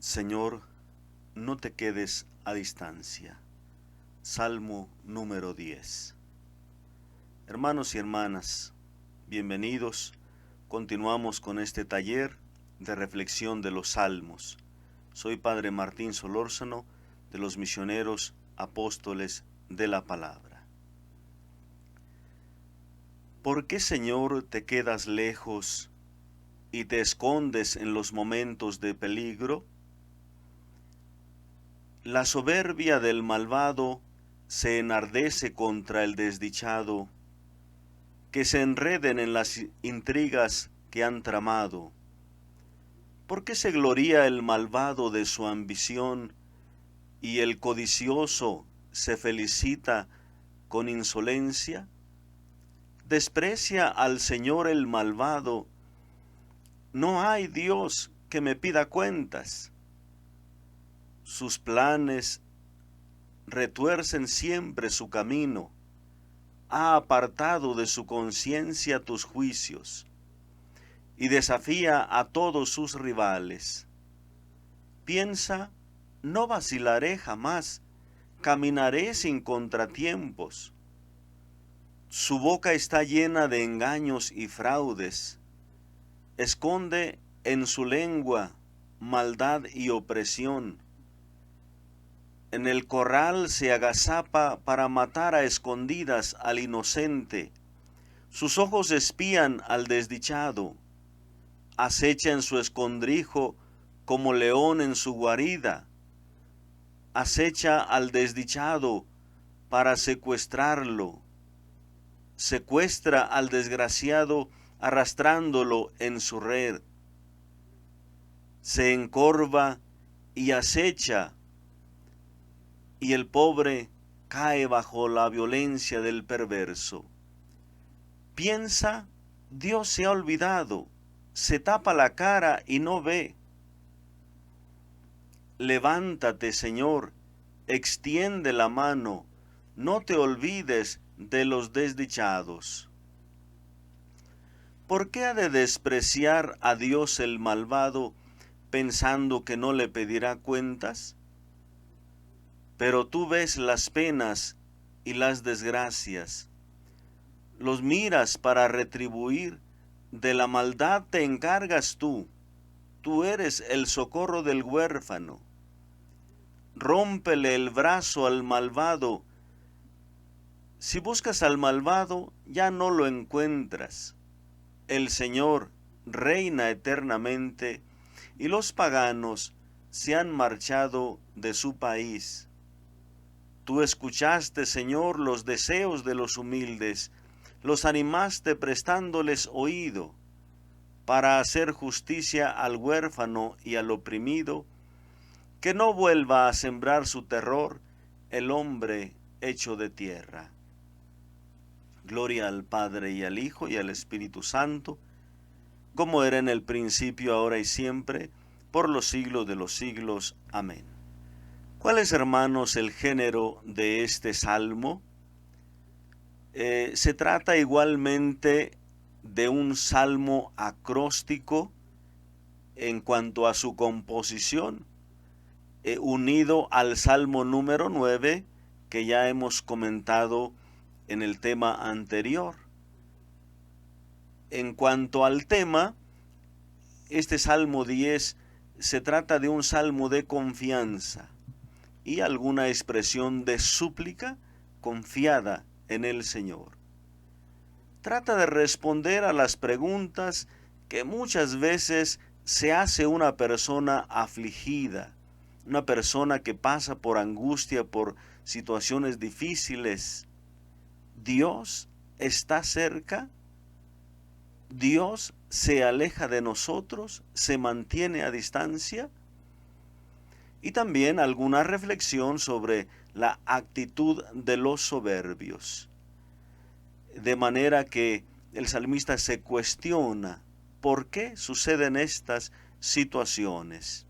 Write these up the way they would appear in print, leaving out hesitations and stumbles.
Señor, no te quedes a distancia. Salmo número 10. Hermanos y hermanas, bienvenidos. Continuamos con este taller de reflexión de los salmos. Soy Padre Martín Solórzano, de los Misioneros Apóstoles de la Palabra. ¿Por qué, Señor, te quedas lejos y te escondes en los momentos de peligro? La soberbia del malvado se enardece contra el desdichado, que se enreden en las intrigas que han tramado. ¿Por qué se gloría el malvado de su ambición y el codicioso se felicita con insolencia? Desprecia al Señor el malvado. No hay Dios que me pida cuentas. Sus planes retuercen siempre su camino. Ha apartado de su conciencia tus juicios y desafía a todos sus rivales. Piensa, no vacilaré jamás, caminaré sin contratiempos. Su boca está llena de engaños y fraudes. Esconde en su lengua maldad y opresión. En el corral se agazapa para matar a escondidas al inocente. Sus ojos espían al desdichado. Acecha en su escondrijo como león en su guarida. Acecha al desdichado para secuestrarlo. Secuestra al desgraciado arrastrándolo en su red. Se encorva y acecha, y el pobre cae bajo la violencia del perverso. Piensa, Dios se ha olvidado, se tapa la cara y no ve. Levántate, Señor, extiende la mano, no te olvides de los desdichados. ¿Por qué ha de despreciar a Dios el malvado, pensando que no le pedirá cuentas? Pero tú ves las penas y las desgracias. Los miras para retribuir, de la maldad te encargas tú. Tú eres el socorro del huérfano. Rómpele el brazo al malvado. Si buscas al malvado, ya no lo encuentras. El Señor reina eternamente, y los paganos se han marchado de su país. Tú escuchaste, Señor, los deseos de los humildes, los animaste prestándoles oído, para hacer justicia al huérfano y al oprimido, que no vuelva a sembrar su terror el hombre hecho de tierra. Gloria al Padre y al Hijo y al Espíritu Santo, como era en el principio, ahora y siempre, por los siglos de los siglos. Amén. ¿Cuál es, hermanos, el género de este salmo? Se trata igualmente de un salmo acróstico en cuanto a su composición, unido al salmo número 9 que ya hemos comentado en el tema anterior. En cuanto al tema, este salmo 10 se trata de un salmo de confianza y alguna expresión de súplica confiada en el Señor. Trata de responder a las preguntas que muchas veces se hace una persona afligida, una persona que pasa por angustia, por situaciones difíciles. ¿Dios está cerca? ¿Dios se aleja de nosotros? ¿Se mantiene a distancia? Y también alguna reflexión sobre la actitud de los soberbios. De manera que el salmista se cuestiona por qué suceden estas situaciones.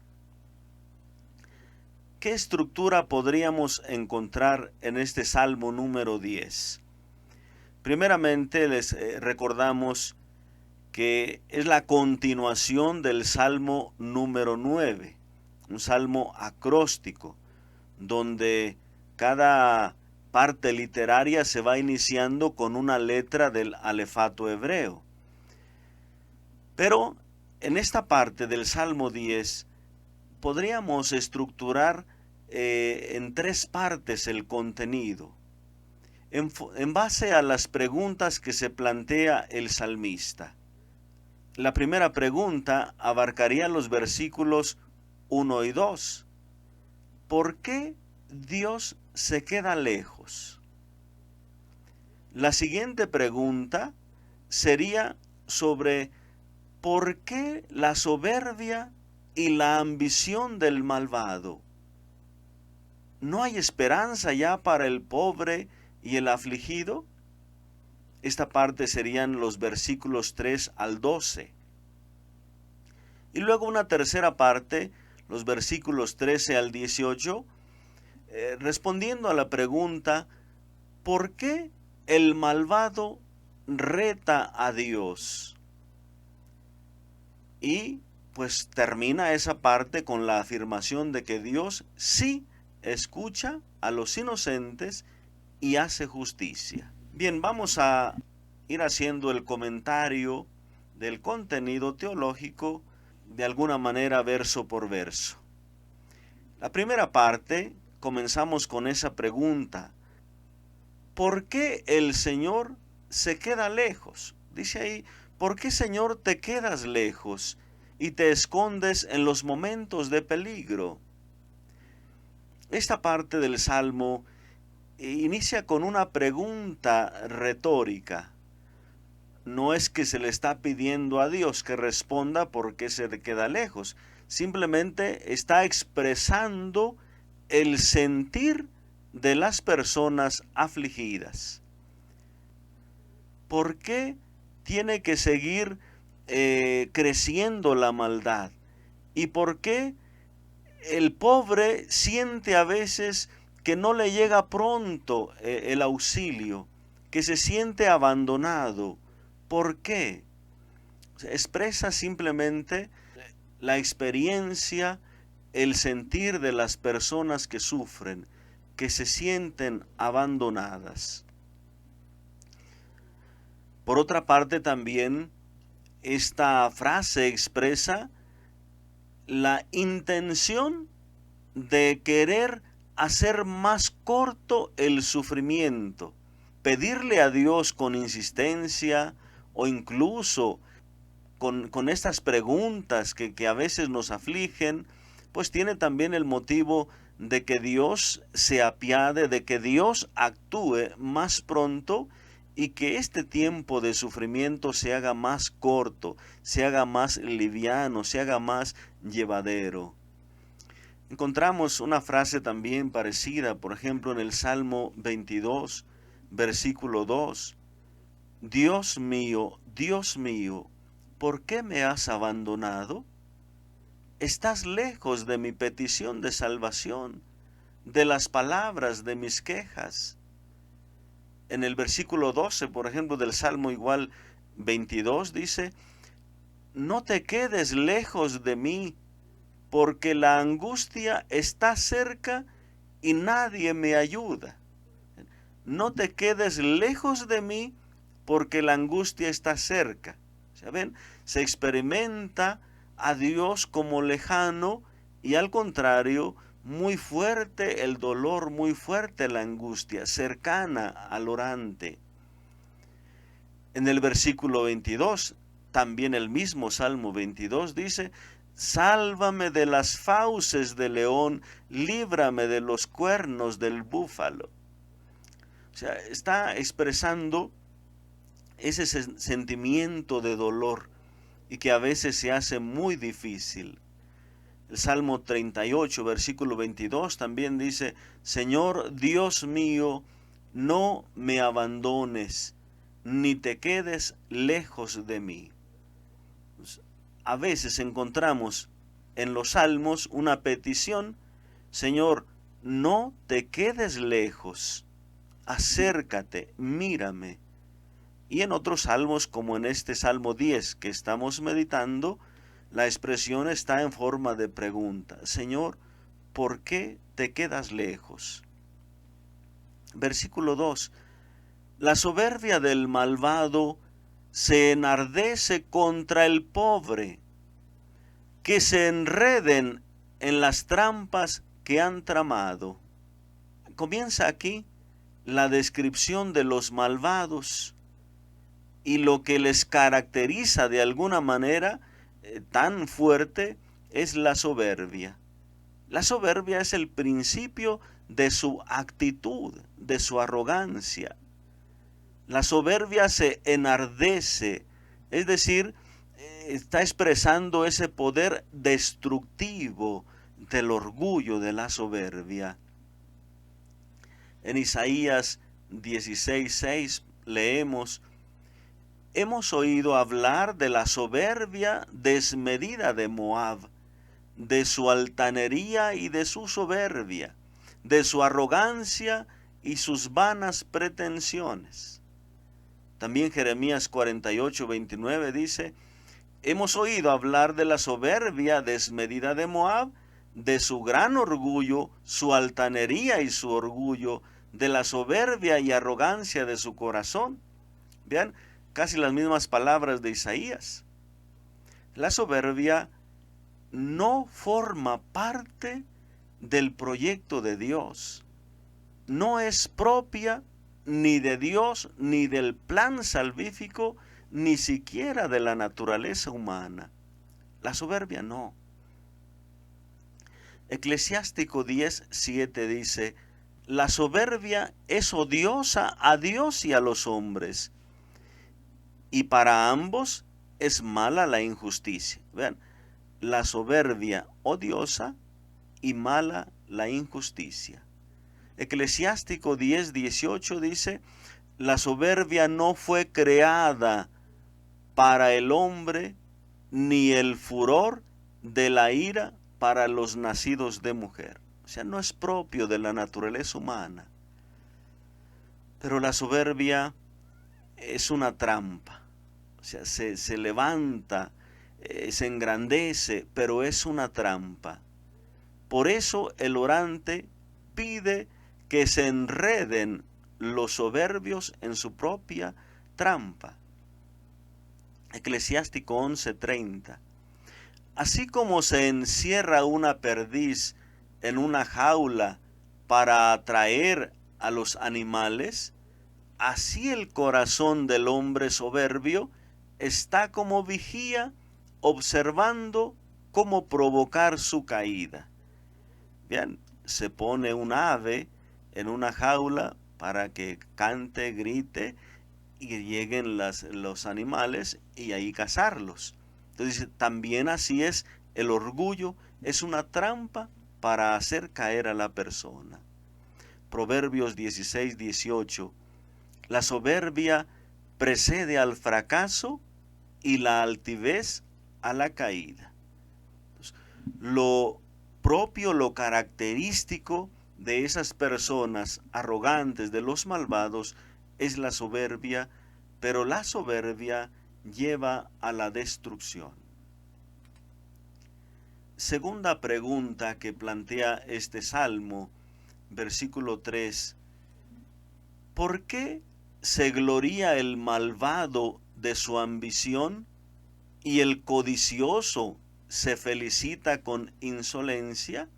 ¿Qué estructura podríamos encontrar en este salmo número 10? Primeramente les recordamos que es la continuación del salmo número 9. un salmo acróstico, donde cada parte literaria se va iniciando con una letra del alefato hebreo. Pero en esta parte del Salmo 10 podríamos estructurar en tres partes el contenido, en base a las preguntas que se plantea el salmista. La primera pregunta abarcaría los versículos 1 y 2. ¿Por qué Dios se queda lejos? La siguiente pregunta sería sobre ¿por qué la soberbia y la ambición del malvado? ¿No hay esperanza ya para el pobre y el afligido? Esta parte serían los versículos 3 al 12. Y luego una tercera parte, los versículos 13 al 18, respondiendo a la pregunta, ¿por qué el malvado reta a Dios? Y pues termina esa parte con la afirmación de que Dios sí escucha a los inocentes y hace justicia. Bien, vamos a ir haciendo el comentario del contenido teológico de alguna manera verso por verso. La primera parte, comenzamos con esa pregunta: ¿por qué el Señor se queda lejos? Dice ahí, ¿por qué, Señor, te quedas lejos y te escondes en los momentos de peligro? Esta parte del Salmo inicia con una pregunta retórica. No es que se le está pidiendo a Dios que responda por qué se queda lejos. Simplemente está expresando el sentir de las personas afligidas. ¿Por qué tiene que seguir creciendo la maldad? ¿Y por qué el pobre siente a veces que no le llega pronto el auxilio, que se siente abandonado? ¿Por qué? Expresa simplemente la experiencia, el sentir de las personas que sufren, que se sienten abandonadas. Por otra parte, también esta frase expresa la intención de querer hacer más corto el sufrimiento, pedirle a Dios con insistencia o incluso con estas preguntas que a veces nos afligen, pues tiene también el motivo de que Dios se apiade, de que Dios actúe más pronto y que este tiempo de sufrimiento se haga más corto, se haga más liviano, se haga más llevadero. Encontramos una frase también parecida, por ejemplo, en el Salmo 22, versículo 2. Dios mío, ¿por qué me has abandonado? Estás lejos de mi petición de salvación, de las palabras de mis quejas. En el versículo 12, por ejemplo, del Salmo igual 22, dice, no te quedes lejos de mí, porque la angustia está cerca y nadie me ayuda. No te quedes lejos de mí, porque la angustia está cerca. ¿Saben? Se experimenta a Dios como lejano y al contrario, muy fuerte el dolor, muy fuerte la angustia, cercana al orante. En el versículo 22, también el mismo Salmo 22 dice, sálvame de las fauces del león, líbrame de los cuernos del búfalo. O sea, está expresando ese sentimiento de dolor y que a veces se hace muy difícil. El Salmo 38, versículo 22 también dice, Señor Dios mío, no me abandones, ni te quedes lejos de mí. A veces encontramos en los salmos una petición, Señor, no te quedes lejos, acércate, mírame. Y en otros salmos, como en este Salmo 10 que estamos meditando, La expresión está en forma de pregunta. Señor, ¿por qué te quedas lejos? Versículo 2. La soberbia del malvado se enardece contra el pobre, que se enreden en las trampas que han tramado. Comienza aquí la descripción de los malvados y lo que les caracteriza de alguna manera tan fuerte es la soberbia. La soberbia es el principio de su actitud, de su arrogancia. La soberbia se enardece, es decir, está expresando ese poder destructivo del orgullo de la soberbia. En Isaías 16:6 leemos: hemos oído hablar de la soberbia desmedida de Moab, de su altanería y de su soberbia, de su arrogancia y sus vanas pretensiones. También Jeremías 48:29 dice: hemos oído hablar de la soberbia desmedida de Moab, de su gran orgullo, su altanería y su orgullo, de la soberbia y arrogancia de su corazón. Vean, casi las mismas palabras de Isaías. La soberbia no forma parte del proyecto de Dios. No es propia ni de Dios, ni del plan salvífico, ni siquiera de la naturaleza humana. La soberbia no. Eclesiástico 10:7 dice: la soberbia es odiosa a Dios y a los hombres, y para ambos es mala la injusticia. Vean, la soberbia odiosa y mala la injusticia. Eclesiástico 10:18 dice: la soberbia no fue creada para el hombre, ni el furor de la ira para los nacidos de mujer. O sea, no es propio de la naturaleza humana. Pero la soberbia es una trampa. O sea, se levanta, se engrandece, pero es una trampa. Por eso el orante pide que se enreden los soberbios en su propia trampa. Eclesiástico 11:30. Así como se encierra una perdiz en una jaula para atraer a los animales, así el corazón del hombre soberbio está como vigía observando cómo provocar su caída. Bien, se pone un ave en una jaula para que cante, grite y lleguen los animales y ahí cazarlos. Entonces también así es el orgullo, es una trampa para hacer caer a la persona. Proverbios 16:18. La soberbia precede al fracaso y la altivez a la caída. Entonces, lo propio, lo característico de esas personas arrogantes, de los malvados, es la soberbia, pero la soberbia lleva a la destrucción. Segunda pregunta que plantea este salmo, versículo 3. ¿Por qué se gloría el malvado de su ambición y el codicioso se felicita con insolencia?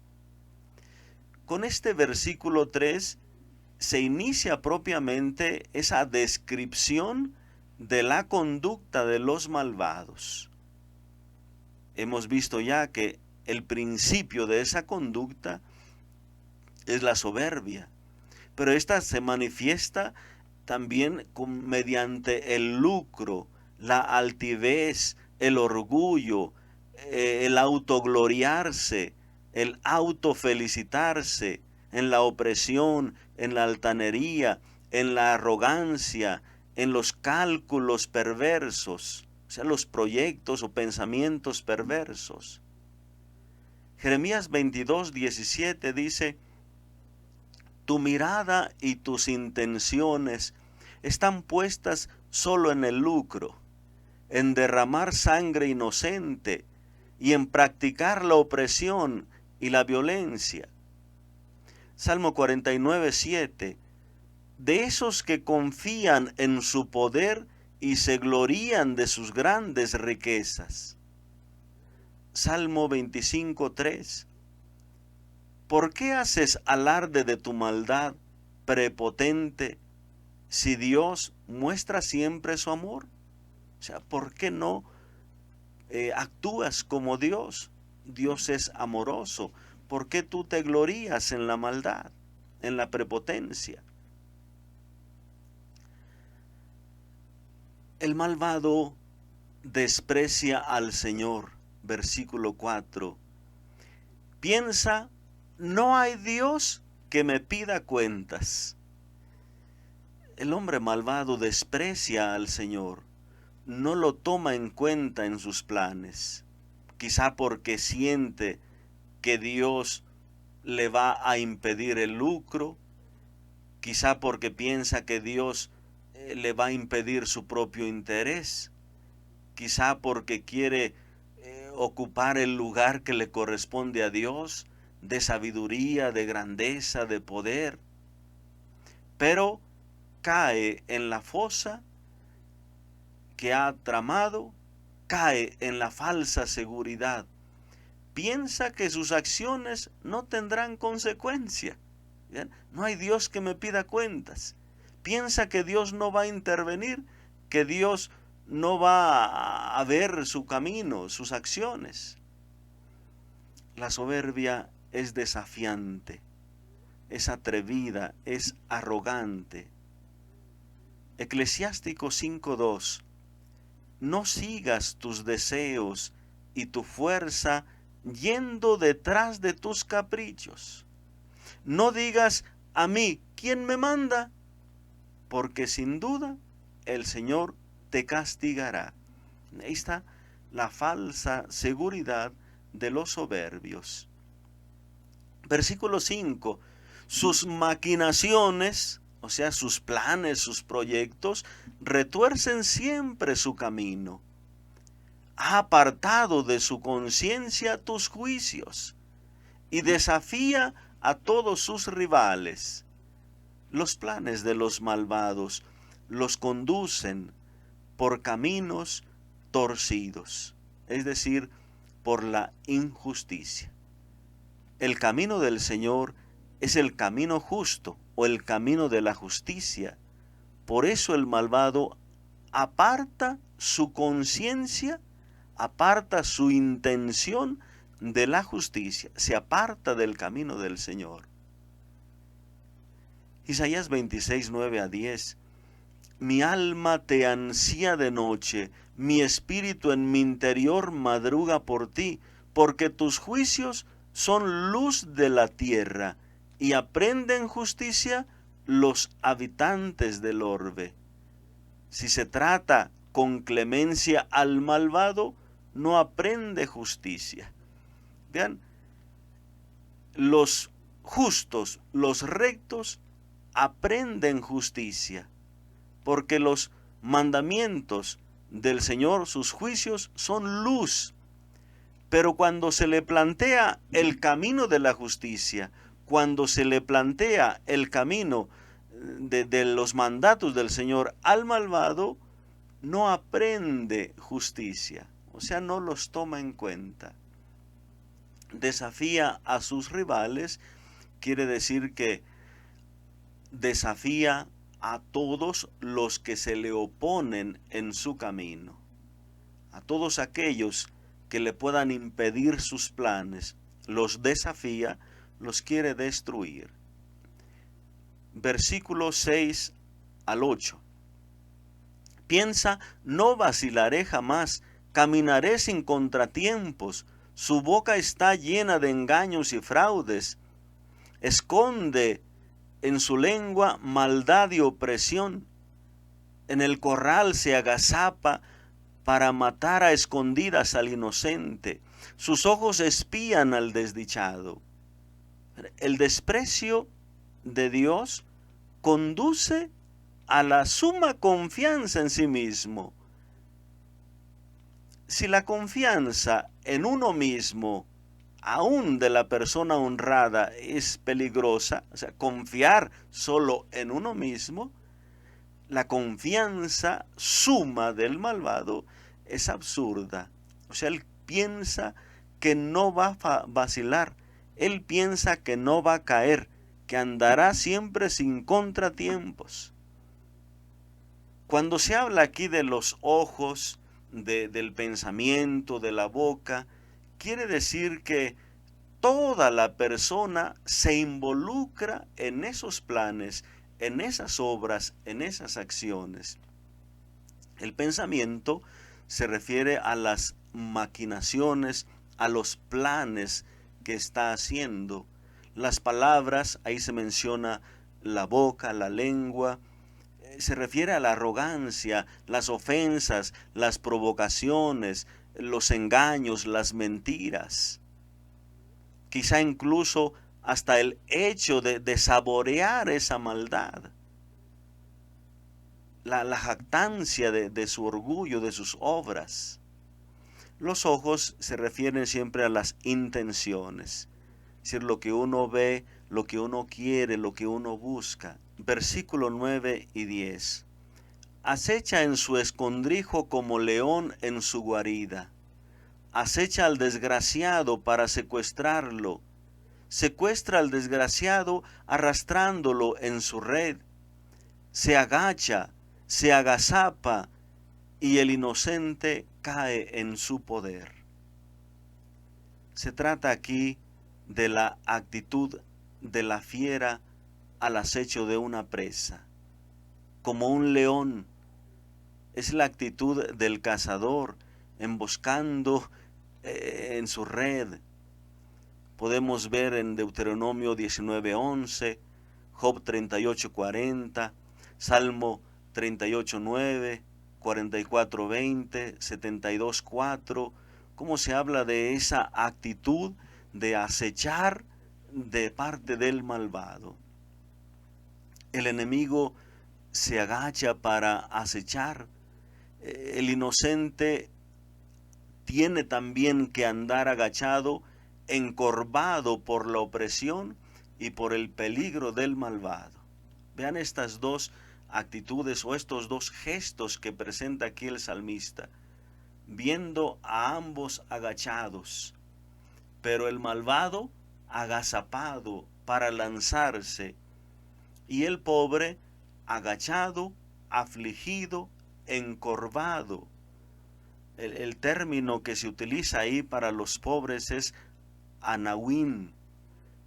Con este versículo 3 se inicia propiamente esa descripción de la conducta de los malvados. Hemos visto ya que el principio de esa conducta es la soberbia, pero esta se manifiesta también mediante el lucro, la altivez, el orgullo, el autogloriarse, el autofelicitarse, en la opresión, en la altanería, en la arrogancia, en los cálculos perversos, o sea, los proyectos o pensamientos perversos. Jeremías 22:17 dice: tu mirada y tus intenciones están puestas solo en el lucro, en derramar sangre inocente, y en practicar la opresión y la violencia. Salmo 49, 7. De esos que confían en su poder y se glorían de sus grandes riquezas. Salmo 25, 3. ¿Por qué haces alarde de tu maldad, prepotente, si Dios muestra siempre su amor? O sea, ¿por qué no actúas como Dios? Dios es amoroso. ¿Por qué tú te glorías en la maldad, en la prepotencia? El malvado desprecia al Señor, versículo 4. Piensa, no hay Dios que me pida cuentas. El hombre malvado desprecia al Señor, no lo toma en cuenta en sus planes, quizá porque siente que Dios le va a impedir el lucro, quizá porque piensa que Dios le va a impedir su propio interés, quizá porque quiere ocupar el lugar que le corresponde a Dios, de sabiduría, de grandeza, de poder, pero cae en la fosa que ha tramado, cae en la falsa seguridad, piensa que sus acciones no tendrán consecuencia. ¿Bien? No hay Dios que me pida cuentas. Piensa que Dios no va a intervenir, que Dios no va a ver su camino, sus acciones. La soberbia es desafiante, es atrevida, es arrogante. Eclesiástico 5:2. No sigas tus deseos y tu fuerza yendo detrás de tus caprichos. No digas a mí, ¿quién me manda? Porque sin duda el Señor te castigará. Ahí está la falsa seguridad de los soberbios. Versículo 5. Sus maquinaciones, o sea, sus planes, sus proyectos, retuercen siempre su camino. Ha apartado de su conciencia tus juicios y desafía a todos sus rivales. Los planes de los malvados los conducen por caminos torcidos, es decir, por la injusticia. El camino del Señor es el camino justo o el camino de la justicia. Por eso el malvado aparta su conciencia, aparta su intención de la justicia, se aparta del camino del Señor. Isaías 26, 9-10. Mi alma te ansía de noche, mi espíritu en mi interior madruga por ti, porque tus juicios son luz de la tierra, y aprenden justicia los habitantes del orbe. Si se trata con clemencia al malvado, no aprende justicia. Vean, los justos, los rectos, aprenden justicia, porque los mandamientos del Señor, sus juicios, son luz. Pero cuando se le plantea el camino de la justicia, cuando se le plantea el camino de los mandatos del Señor al malvado, no aprende justicia, o sea, no los toma en cuenta. Desafía a sus rivales, quiere decir que desafía a todos los que se le oponen en su camino, a todos aquellos que le puedan impedir sus planes, los desafía, los quiere destruir. Versículos 6 al 8. Piensa, no vacilaré jamás, caminaré sin contratiempos, su boca está llena de engaños y fraudes, esconde en su lengua maldad y opresión, en el corral se agazapa para matar a escondidas al inocente, sus ojos espían al desdichado. El desprecio de Dios conduce a la suma confianza en sí mismo. Si la confianza en uno mismo, aún de la persona honrada, es peligrosa, o sea, confiar solo en uno mismo, la confianza suma del malvado es absurda. O sea, él piensa que no va a vacilar, él piensa que no va a caer, que andará siempre sin contratiempos. Cuando se habla aquí de los ojos, del pensamiento, de la boca, quiere decir que toda la persona se involucra en esos planes, en esas obras, en esas acciones. El pensamiento se refiere a las maquinaciones, a los planes que está haciendo. Las palabras, ahí se menciona la boca, la lengua, se refiere a la arrogancia, las ofensas, las provocaciones, los engaños, las mentiras. Quizá incluso hasta el hecho de saborear esa maldad. La jactancia de su orgullo, de sus obras. Los ojos se refieren siempre a las intenciones, es decir, lo que uno ve, lo que uno quiere, lo que uno busca. Versículo 9 y 10. Acecha en su escondrijo como león en su guarida. Acecha al desgraciado para secuestrarlo. Secuestra al desgraciado arrastrándolo en su red. Se agacha, se agazapa y el inocente cae en su poder. Se trata aquí de la actitud de la fiera al acecho de una presa. Como un león, es la actitud del cazador emboscando en su red. Podemos ver en Deuteronomio 19:11, Job 38:40, Salmo 38:9, 44:20, 72:4, cómo se habla de esa actitud de acechar de parte del malvado. El enemigo se agacha para acechar. El inocente tiene también que andar agachado, encorvado por la opresión y por el peligro del malvado. Vean estas dos actitudes o estos dos gestos que presenta aquí el salmista, viendo a ambos agachados, pero el malvado agazapado para lanzarse y el pobre agachado, afligido, encorvado. El término que se utiliza ahí para los pobres es anawin,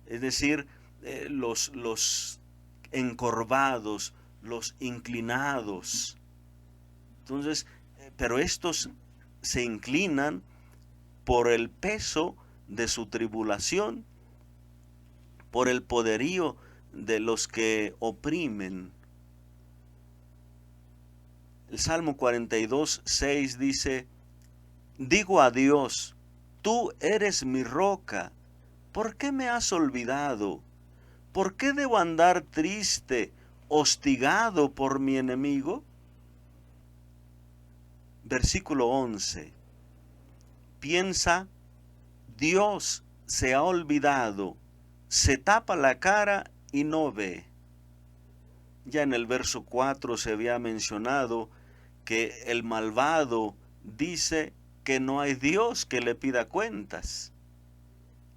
es decir, los encorvados, los inclinados. Entonces, pero estos se inclinan por el peso de su tribulación, por el poderío de los que oprimen. El Salmo 42:6 dice: digo a Dios, tú eres mi roca, ¿por qué me has olvidado? ¿Por qué debo andar triste, hostigado por mi enemigo? Versículo 11. Piensa, Dios se ha olvidado, se tapa la cara y no ve. Ya en el verso 4 se había mencionado que el malvado dice que no hay Dios que le pida cuentas.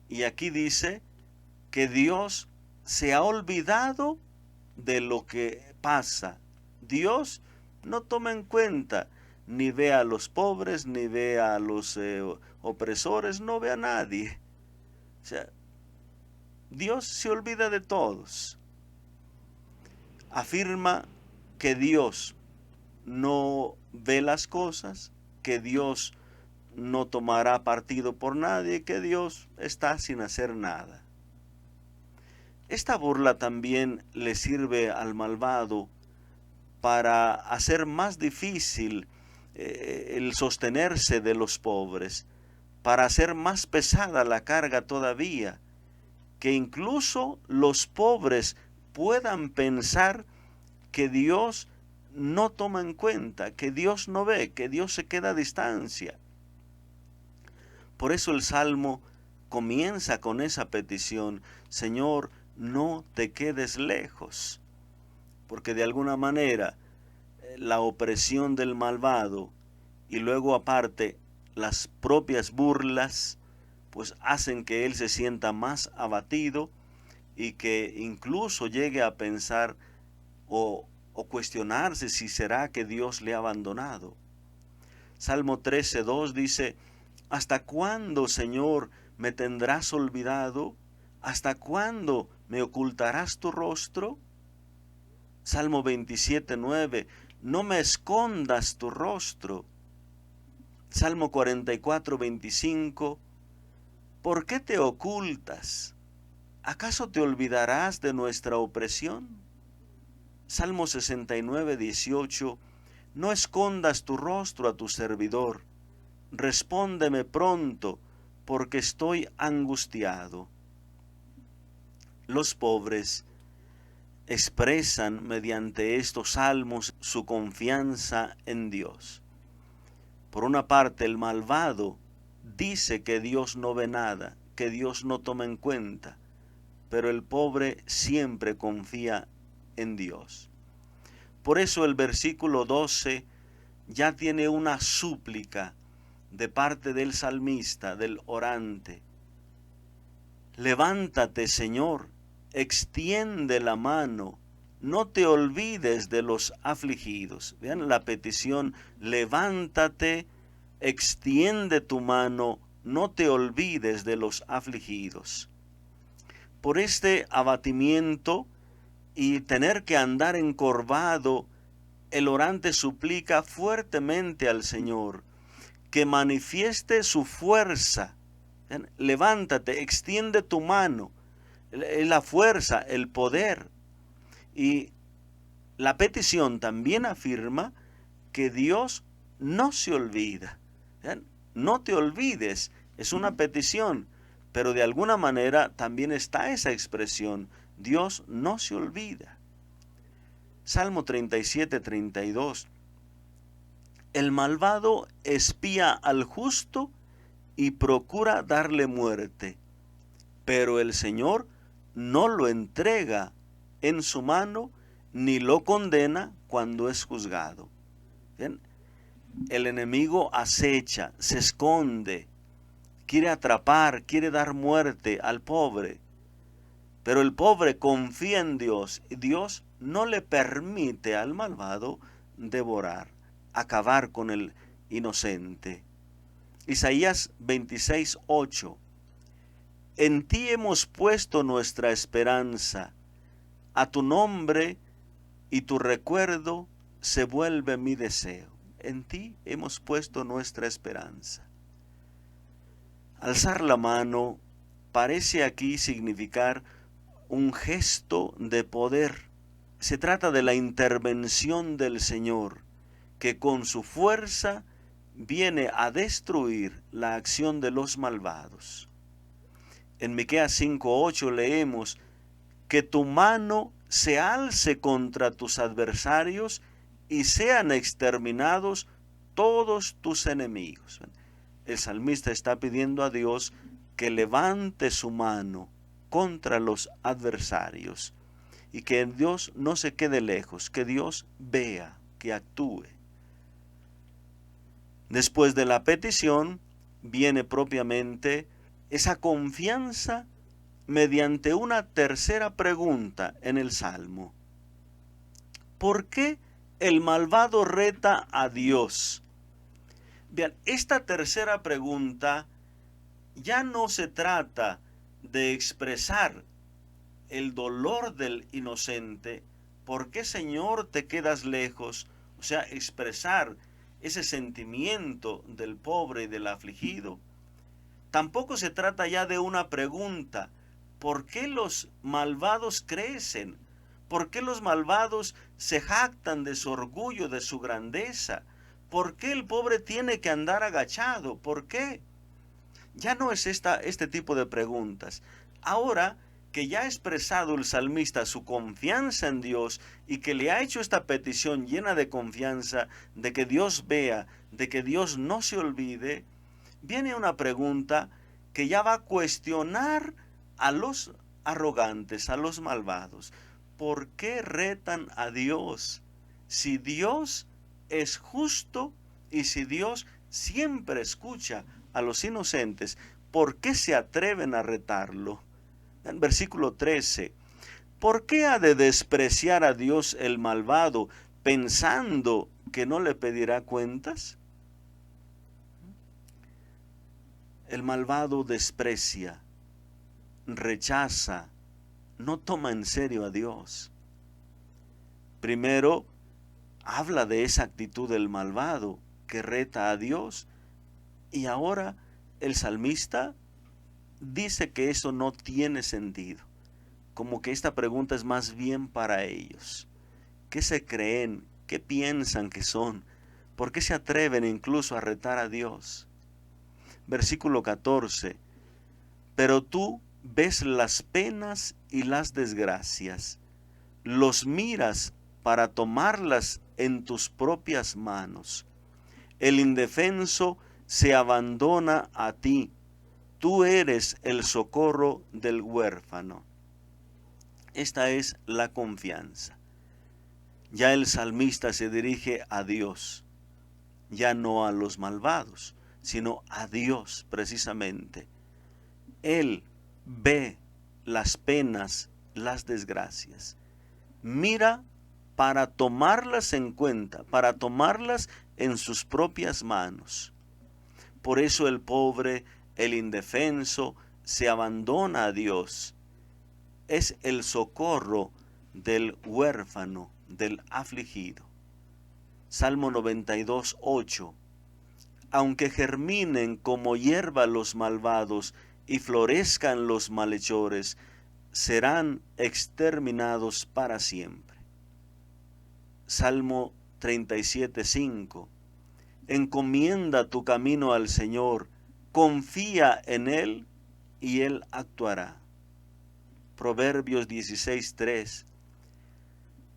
Y aquí dice que Dios se ha olvidado de lo que pasa. Dios no toma en cuenta, ni ve a los pobres, ni ve a los opresores, no ve a nadie. O sea, Dios se olvida de todos. Afirma que Dios no ve las cosas, que Dios no tomará partido por nadie, que Dios está sin hacer nada. Esta burla también le sirve al malvado para hacer más difícil el sostenerse de los pobres, para hacer más pesada la carga todavía, que incluso los pobres puedan pensar que Dios no toma en cuenta, que Dios no ve, que Dios se queda a distancia. Por eso el Salmo comienza con esa petición: Señor, no te quedes lejos. Porque de alguna manera la opresión del malvado y luego aparte las propias burlas, pues hacen que él se sienta más abatido y que incluso llegue a pensar o cuestionarse si será que Dios le ha abandonado. Salmo 13:2 dice: ¿Hasta cuándo, Señor, me tendrás olvidado? ¿Hasta cuándo me ocultarás tu rostro? Salmo 27:9: no me escondas tu rostro. Salmo 44:25: ¿por qué te ocultas? ¿Acaso te olvidarás de nuestra opresión? Salmo 69:18: no escondas tu rostro a tu servidor. Respóndeme pronto, porque estoy angustiado. Los pobres expresan mediante estos salmos su confianza en Dios. Por una parte, el malvado dice que Dios no ve nada, que Dios no toma en cuenta, pero el pobre siempre confía en Dios. Por eso el versículo 12 ya tiene una súplica de parte del salmista, del orante. Levántate, Señor, extiende la mano, no te olvides de los afligidos. Vean la petición: levántate, extiende tu mano, no te olvides de los afligidos. Por este abatimiento y tener que andar encorvado, el orante suplica fuertemente al Señor que manifieste su fuerza. Levántate, extiende tu mano. La fuerza, el poder. Y la petición también afirma que Dios no se olvida. No te olvides, es una petición, pero de alguna manera también está esa expresión: Dios no se olvida. Salmo 37:32: el malvado espía al justo y procura darle muerte, pero el Señor no lo entrega en su mano ni lo condena cuando es juzgado. ¿Bien? El enemigo acecha, se esconde, quiere atrapar, quiere dar muerte al pobre, pero el pobre confía en Dios y Dios no le permite al malvado devorar, acabar con el inocente. Isaías 26:8: en ti hemos puesto nuestra esperanza, a tu nombre y tu recuerdo se vuelve mi deseo. En ti hemos puesto nuestra esperanza. Alzar la mano parece aquí significar un gesto de poder. Se trata de la intervención del Señor, que con su fuerza viene a destruir la acción de los malvados. En Miqueas 5:8 leemos: que tu mano se alce contra tus adversarios y sean exterminados todos tus enemigos. El salmista está pidiendo a Dios que levante su mano contra los adversarios y que Dios no se quede lejos, que Dios vea, que actúe. Después de la petición viene propiamente esa confianza mediante una tercera pregunta en el Salmo. ¿Por qué el malvado reta a Dios? Bien, esta tercera pregunta ya no se trata de expresar el dolor del inocente. ¿Por qué, Señor, te quedas lejos? O sea, expresar ese sentimiento del pobre y del afligido. Tampoco se trata ya de una pregunta: ¿por qué los malvados crecen? ¿Por qué los malvados se jactan de su orgullo, de su grandeza? ¿Por qué el pobre tiene que andar agachado? ¿Por qué? Ya no es este tipo de preguntas. Ahora que ya ha expresado el salmista su confianza en Dios y que le ha hecho esta petición llena de confianza, de que Dios vea, de que Dios no se olvide, viene una pregunta que ya va a cuestionar a los arrogantes, a los malvados. ¿Por qué retan a Dios? Si Dios es justo y si Dios siempre escucha a los inocentes, ¿por qué se atreven a retarlo? En versículo 13, ¿por qué ha de despreciar a Dios el malvado pensando que no le pedirá cuentas? El malvado desprecia, rechaza, no toma en serio a Dios. Primero, habla de esa actitud del malvado que reta a Dios, y ahora el salmista dice que eso no tiene sentido, como que esta pregunta es más bien para ellos. ¿Qué se creen? ¿Qué piensan que son? ¿Por qué se atreven incluso a retar a Dios? Versículo 14, pero tú ves las penas y las desgracias, los miras para tomarlas en tus propias manos. El indefenso se abandona a ti, tú eres el socorro del huérfano. Esta es la confianza. Ya el salmista se dirige a Dios, ya no a los malvados, sino a Dios precisamente. Él ve las penas, las desgracias. Mira para tomarlas en cuenta, para tomarlas en sus propias manos. Por eso el pobre, el indefenso, se abandona a Dios. Es el socorro del huérfano, del afligido. Salmo 92, 8. Aunque germinen como hierba los malvados y florezcan los malhechores, serán exterminados para siempre. Salmo 37, 5. Encomienda tu camino al Señor, confía en Él y Él actuará. Proverbios 16, 3.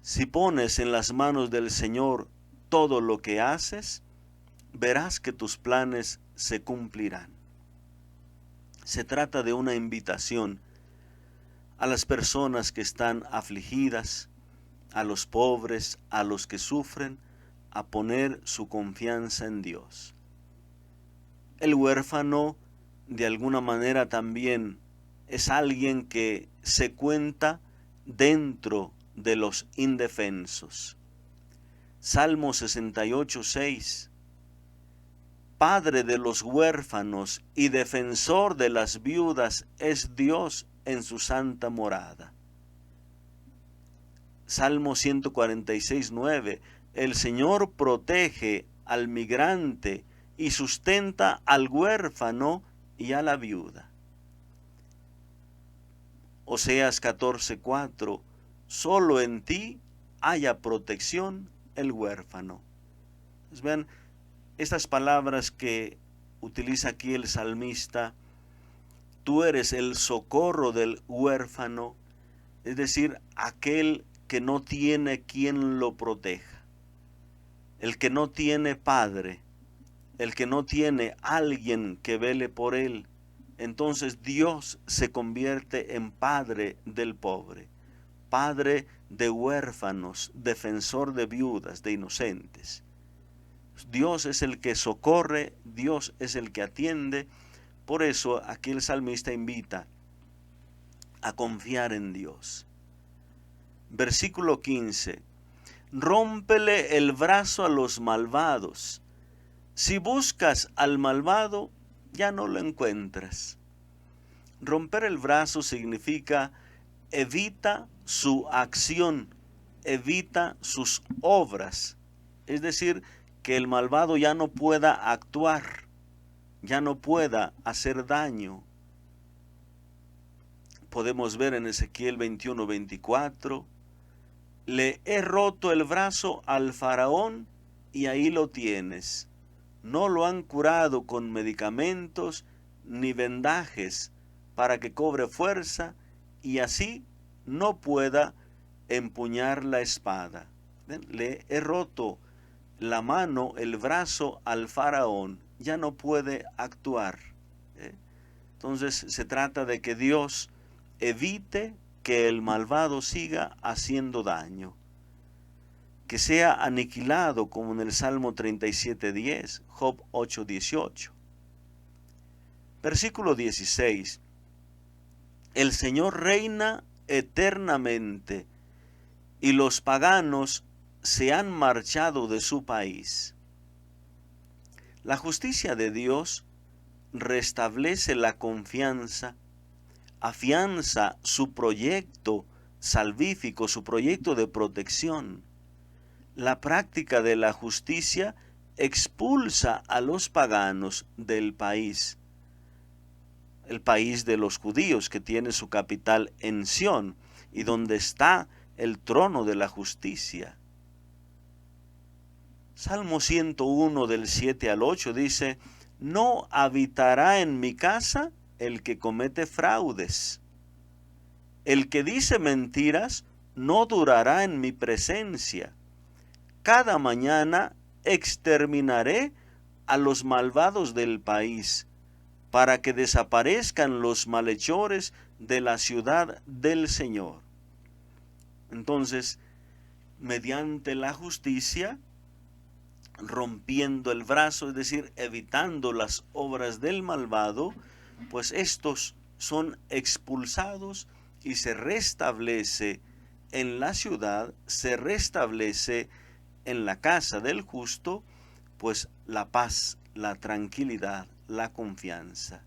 Si pones en las manos del Señor todo lo que haces, verás que tus planes se cumplirán. Se trata de una invitación a las personas que están afligidas, a los pobres, a los que sufren, a poner su confianza en Dios. El huérfano, de alguna manera, también es alguien que se cuenta dentro de los indefensos. Salmo 68, 6. Padre de los huérfanos y defensor de las viudas es Dios en su santa morada. Salmo 146, 9. El Señor protege al migrante y sustenta al huérfano y a la viuda. Oseas 14, 4. Solo en ti haya protección el huérfano. Pues vean, estas palabras que utiliza aquí el salmista, tú eres el socorro del huérfano, es decir, aquel que no tiene quien lo proteja, el que no tiene padre, el que no tiene alguien que vele por él. Entonces Dios se convierte en padre del pobre, padre de huérfanos, defensor de viudas, de inocentes. Dios es el que socorre, Dios es el que atiende. Por eso aquí el salmista invita a confiar en Dios. Versículo 15. Rómpele el brazo a los malvados. Si buscas al malvado, ya no lo encuentras. Romper el brazo significa evita su acción, evita sus obras. Es decir, que el malvado ya no pueda actuar, ya no pueda hacer daño. Podemos ver en Ezequiel 21, 24, le he roto el brazo al faraón y ahí lo tienes. No lo han curado con medicamentos ni vendajes para que cobre fuerza y así no pueda empuñar la espada. Le he roto la mano, el brazo al faraón, ya no puede actuar. Entonces se trata de que Dios evite que el malvado siga haciendo daño, que sea aniquilado, como en el Salmo 37:10, Job 8:18. Versículo 16. El Señor reina eternamente, y los paganos se han marchado de su país. La justicia de Dios restablece la confianza, afianza su proyecto salvífico, su proyecto de protección. La práctica de la justicia expulsa a los paganos del país, el país de los judíos, que tiene su capital en Sión y donde está el trono de la justicia. Salmo 101 del 7 al 8 dice: no habitará en mi casa el que comete fraudes. El que dice mentiras no durará en mi presencia. Cada mañana exterminaré a los malvados del país, para que desaparezcan los malhechores de la ciudad del Señor. Entonces, mediante la justicia, rompiendo el brazo, es decir, evitando las obras del malvado, pues estos son expulsados y se restablece en la ciudad, se restablece en la casa del justo, pues la paz, la tranquilidad, la confianza.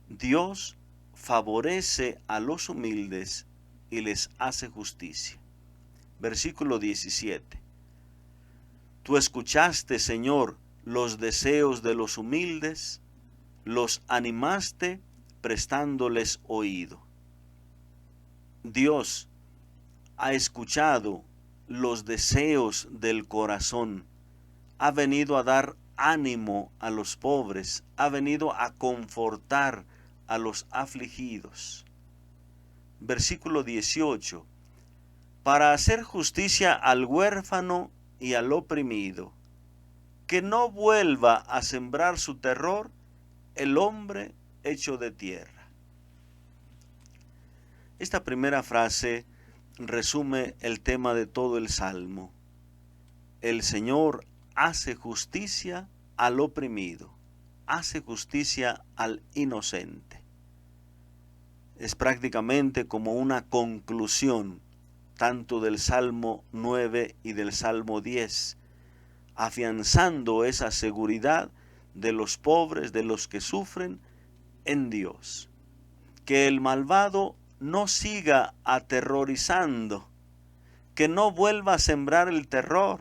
Dios favorece a los humildes y les hace justicia. Versículo 17. Tú escuchaste, Señor, los deseos de los humildes, los animaste prestándoles oído. Dios ha escuchado los deseos del corazón, ha venido a dar ánimo a los pobres, ha venido a confortar a los afligidos. Versículo 18. Para hacer justicia al huérfano y al oprimido, que no vuelva a sembrar su terror el hombre hecho de tierra. Esta primera frase resume el tema de todo el Salmo. El Señor hace justicia al oprimido, hace justicia al inocente. Es prácticamente como una conclusión tanto del Salmo 9 y del Salmo 10, afianzando esa seguridad de los pobres, de los que sufren en Dios. Que el malvado no siga aterrorizando, que no vuelva a sembrar el terror,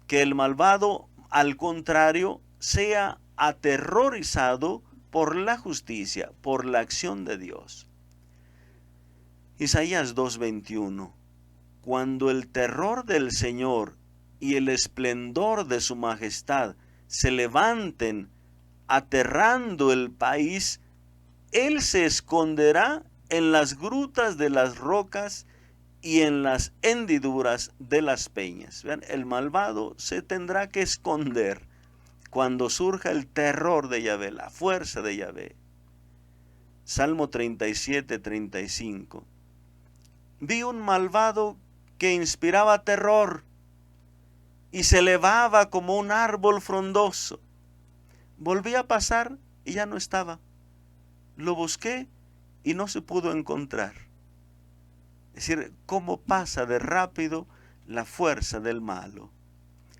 que el malvado, al contrario, sea aterrorizado por la justicia, por la acción de Dios. Isaías 2:21. Cuando el terror del Señor y el esplendor de su majestad se levanten aterrando el país, Él se esconderá en las grutas de las rocas y en las hendiduras de las peñas. Vean, el malvado se tendrá que esconder cuando surja el terror de Yahvé, la fuerza de Yahvé. Salmo 37:35. Vi un malvado que inspiraba terror y se elevaba como un árbol frondoso. Volví a pasar y ya no estaba. Lo busqué y no se pudo encontrar. Es decir, cómo pasa de rápido la fuerza del malo.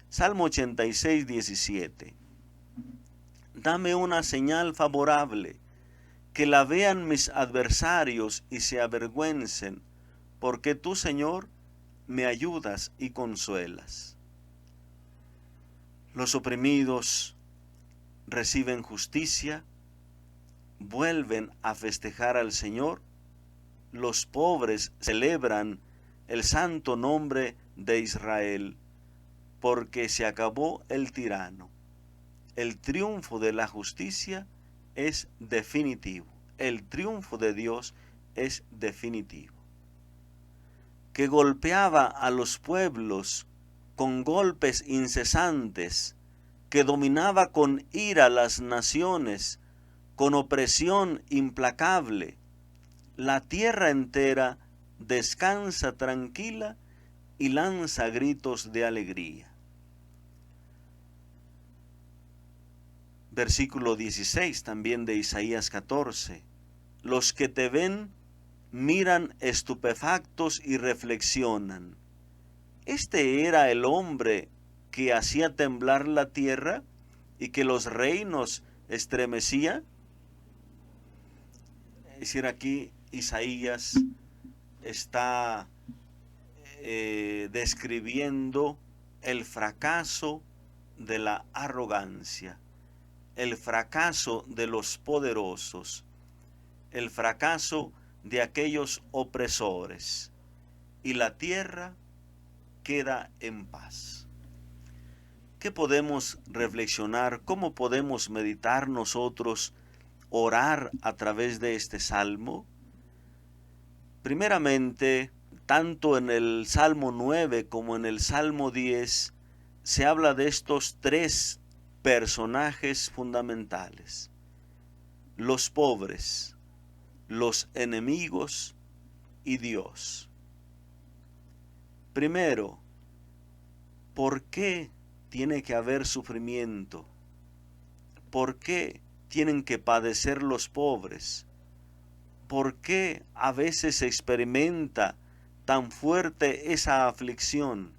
Salmo 86:17. Dame una señal favorable, que la vean mis adversarios y se avergüencen, porque tú, Señor, me ayudas y consuelas. Los oprimidos reciben justicia, vuelven a festejar al Señor. Los pobres celebran el santo nombre de Israel, porque se acabó el tirano. El triunfo de la justicia es definitivo. El triunfo de Dios es definitivo. Que golpeaba a los pueblos con golpes incesantes, que dominaba con ira las naciones, con opresión implacable. La tierra entera descansa tranquila y lanza gritos de alegría. Versículo 16 también de Isaías 14. Los que te ven miran estupefactos y reflexionan. ¿Este era el hombre que hacía temblar la tierra y que los reinos estremecía? Es decir, aquí Isaías está describiendo el fracaso de la arrogancia, el fracaso de los poderosos, el fracaso de aquellos opresores, y la tierra queda en paz. ¿Qué podemos reflexionar? ¿Cómo podemos meditar nosotros, orar a través de este salmo? Primeramente, tanto en el Salmo 9 como en el Salmo 10 se habla de estos tres personajes fundamentales: los pobres, los enemigos y Dios. Primero, ¿por qué tiene que haber sufrimiento? ¿Por qué tienen que padecer los pobres? ¿Por qué a veces se experimenta tan fuerte esa aflicción?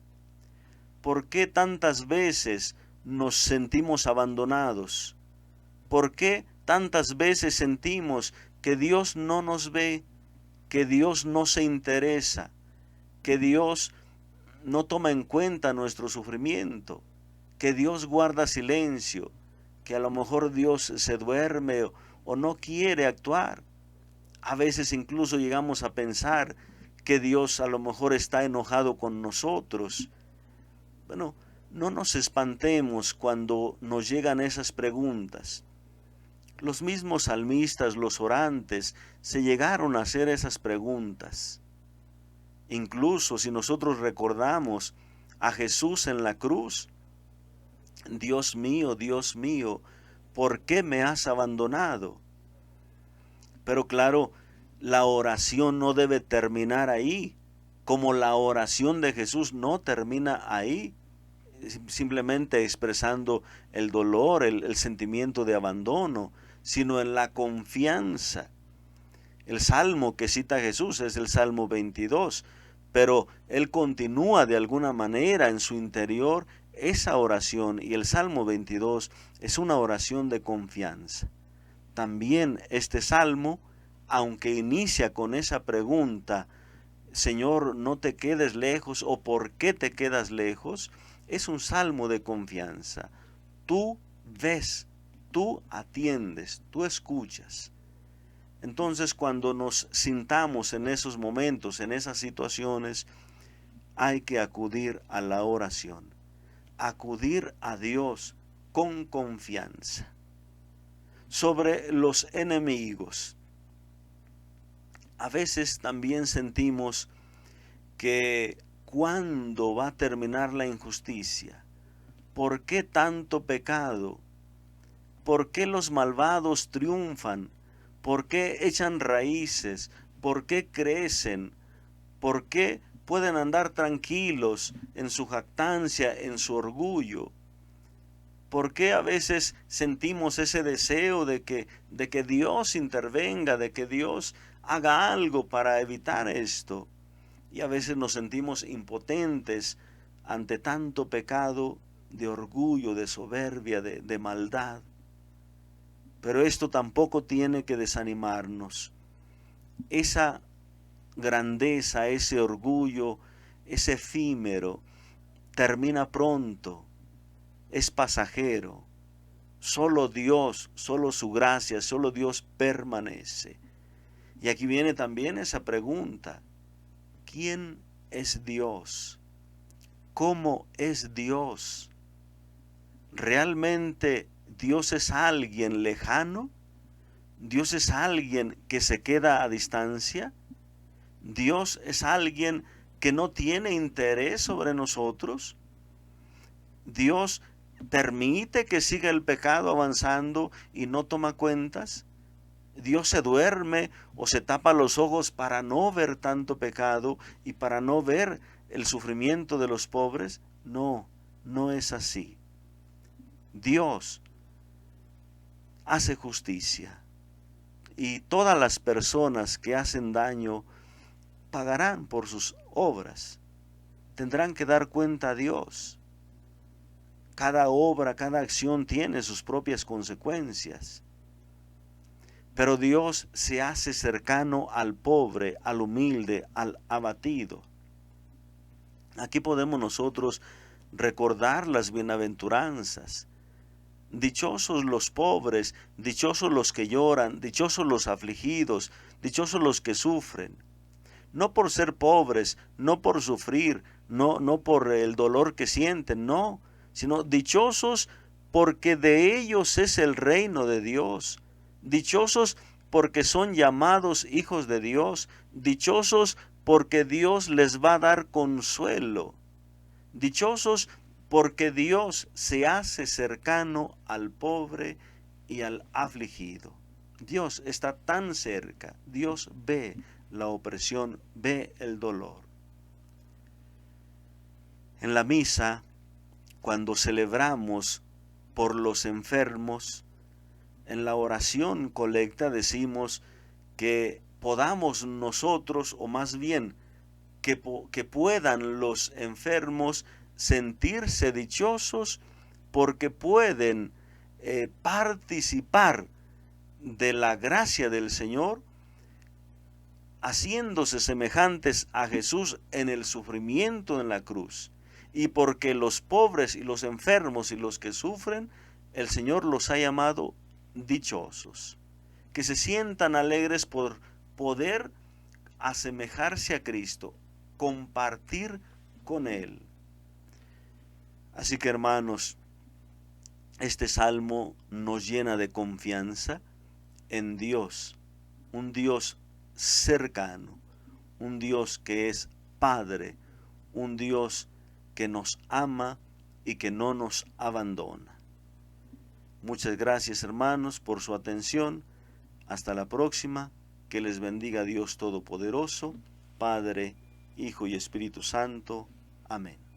¿Por qué tantas veces nos sentimos abandonados? ¿Por qué tantas veces sentimos que Dios no nos ve, que Dios no se interesa, que Dios no toma en cuenta nuestro sufrimiento, que Dios guarda silencio, que a lo mejor Dios se duerme o no quiere actuar? A veces incluso llegamos a pensar que Dios a lo mejor está enojado con nosotros. Bueno, no nos espantemos cuando nos llegan esas preguntas. Los mismos salmistas, los orantes, se llegaron a hacer esas preguntas. Incluso si nosotros recordamos a Jesús en la cruz: Dios mío, ¿por qué me has abandonado? Pero claro, la oración no debe terminar ahí, como la oración de Jesús no termina ahí, simplemente expresando el dolor, el sentimiento de abandono, sino en la confianza. El salmo que cita Jesús es el Salmo 22, pero él continúa de alguna manera en su interior esa oración, y el Salmo 22 es una oración de confianza. También este salmo, aunque inicia con esa pregunta: Señor, no te quedes lejos, o ¿por qué te quedas lejos?, es un salmo de confianza. Tú ves, tú atiendes, tú escuchas. Entonces, cuando nos sintamos en esos momentos, en esas situaciones, hay que acudir a la oración, acudir a Dios con confianza. Sobre los enemigos, a veces también sentimos que ¿cuándo va a terminar la injusticia? ¿Por qué tanto pecado? ¿Por qué los malvados triunfan? ¿Por qué echan raíces? ¿Por qué crecen? ¿Por qué pueden andar tranquilos en su jactancia, en su orgullo? ¿Por qué a veces sentimos ese deseo de que Dios intervenga, de que Dios haga algo para evitar esto? Y a veces nos sentimos impotentes ante tanto pecado de orgullo, de soberbia, de maldad. Pero esto tampoco tiene que desanimarnos. Esa grandeza, ese orgullo, es efímero, termina pronto, es pasajero. Solo Dios, solo su gracia, solo Dios permanece. Y aquí viene también esa pregunta: ¿quién es Dios? ¿Cómo es Dios? ¿Realmente Dios es alguien lejano? ¿Dios es alguien que se queda a distancia? ¿Dios es alguien que no tiene interés sobre nosotros? ¿Dios ¿Permite que siga el pecado avanzando y no toma cuentas? ¿Dios se duerme o se tapa los ojos para no ver tanto pecado y para no ver el sufrimiento de los pobres? No, no es así. Dios hace justicia y todas las personas que hacen daño pagarán por sus obras. Tendrán que dar cuenta a Dios. Cada obra, cada acción tiene sus propias consecuencias. Pero Dios se hace cercano al pobre, al humilde, al abatido. Aquí podemos nosotros recordar las bienaventuranzas. Dichosos los pobres, dichosos los que lloran, dichosos los afligidos, dichosos los que sufren. No por ser pobres, no por sufrir, no por el dolor que sienten, no, sino dichosos porque de ellos es el reino de Dios. Dichosos porque son llamados hijos de Dios. Dichosos porque Dios les va a dar consuelo. Dichosos porque Dios se hace cercano al pobre y al afligido. Dios está tan cerca, Dios ve la opresión, ve el dolor. En la misa, cuando celebramos por los enfermos, en la oración colecta decimos que podamos nosotros, o más bien que puedan los enfermos sentirse dichosos porque pueden participar de la gracia del Señor, haciéndose semejantes a Jesús en el sufrimiento en la cruz. Y porque los pobres y los enfermos y los que sufren, el Señor los ha llamado dichosos. Que se sientan alegres por poder asemejarse a Cristo, compartir con Él. Así que, hermanos, este salmo nos llena de confianza en Dios, un Dios cercano, un Dios que es Padre, un Dios que nos ama y que no nos abandona. Muchas gracias, hermanos, por su atención. Hasta la próxima. Que les bendiga Dios Todopoderoso, Padre, Hijo y Espíritu Santo. Amén.